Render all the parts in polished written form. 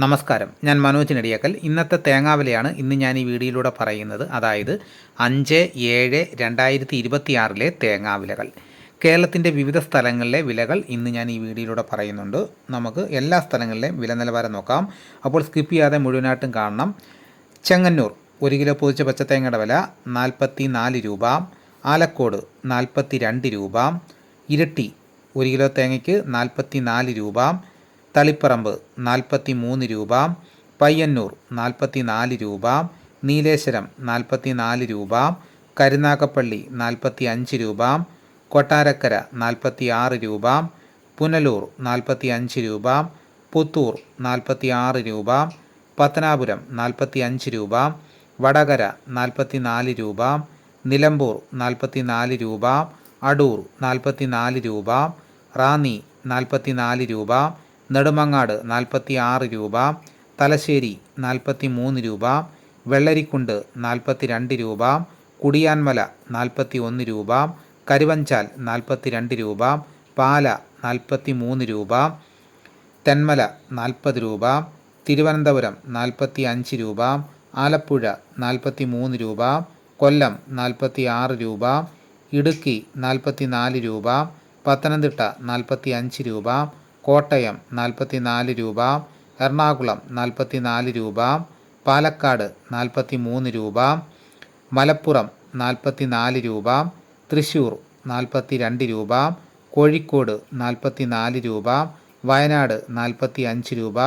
നമസ്കാരം, ഞാൻ മനോജ് നെടിയക്കൽ. ഇന്നത്തെ തേങ്ങാവിലയാണ് ഇന്ന് ഞാൻ ഈ വീഡിയോയിലൂടെ പറയുന്നത്. അതായത് 5/7/2026 തേങ്ങാവിലകൾ. കേരളത്തിൻ്റെ വിവിധ സ്ഥലങ്ങളിലെ വിലകൾ ഇന്ന് ഞാൻ ഈ വീഡിയോയിലൂടെ പറയുന്നുണ്ട്. നമുക്ക് എല്ലാ സ്ഥലങ്ങളിലെയും വില നിലവാരം നോക്കാം. അപ്പോൾ സ്കിപ്പ് ചെയ്യാതെ മുഴുവനായിട്ടും കാണണം. ചെങ്ങന്നൂർ 1 കിലോ പൊതിച്ച പച്ചത്തേങ്ങയുടെ വില 44 രൂപ. ആലക്കോട് 42 രൂപ. ഇരിട്ടി 1 കിലോ തേങ്ങയ്ക്ക് 44 രൂപ. തളിപ്പറമ്പ് 43 രൂപ. പയ്യന്നൂർ 44 രൂപ. നീലേശ്വരം 44 രൂപ. കരുനാഗപ്പള്ളി 45 രൂപ. കൊട്ടാരക്കര 46 രൂപ. പുനലൂർ 45 രൂപ. പുത്തൂർ 46 രൂപ. പത്തനാപുരം 45 രൂപ. വടകര 44 രൂപ. നിലമ്പൂർ 44 രൂപ. അടൂർ 44 രൂപ. റാന്നി 44 രൂപ. നെടുമങ്ങാട് 46 രൂപ. തലശ്ശേരി 43 രൂപ. വെള്ളരിക്കുണ്ട് 42 രൂപ. കുടിയാൻമല 41 രൂപ. കരുവഞ്ചാൽ 42 രൂപ. പാല 43 രൂപ. തെന്മല 40 രൂപ. തിരുവനന്തപുരം 45 രൂപ. ആലപ്പുഴ 43 രൂപ. കൊല്ലം 46 രൂപ. ഇടുക്കി 44 രൂപ. പത്തനംതിട്ട 45 രൂപ. കോട്ടയം 44 രൂപ. എറണാകുളം 44 രൂപ. പാലക്കാട് 43 രൂപ. മലപ്പുറം 44 രൂപ. തൃശ്ശൂർ 42 രൂപ. കോഴിക്കോട് 44 രൂപ. വയനാട് 45 രൂപ.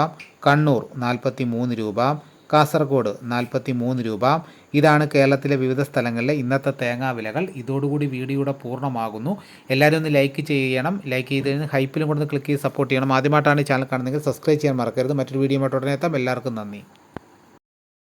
കണ്ണൂർ 43 രൂപ. കാസർഗോഡ് 43 രൂപ. ഇതാണ് കേരളത്തിലെ വിവിധ സ്ഥലങ്ങളിലെ ഇന്നത്തെ തേങ്ങാ വിലകൾ. ഇതോടുകൂടി വീഡിയോയുടെ പൂർണ്ണമാകുന്നു. എല്ലാവരും ഒന്ന് ലൈക്ക് ചെയ്യണം. ലൈക്ക് ചെയ്തതിന് ഹൈപ്പിലും കൊണ്ട് ക്ലിക്ക് ചെയ്ത് സപ്പോർട്ട് ചെയ്യണം. ആദ്യമായിട്ടാണ് ഈ ചാനൽ കാണുന്നതെങ്കിൽ സബ്സ്ക്രൈബ് ചെയ്യാൻ മറക്കരുത്. മറ്റൊരു വീഡിയോ ആയിട്ട് ഉടനെ എത്താം. എല്ലാവർക്കും നന്ദി.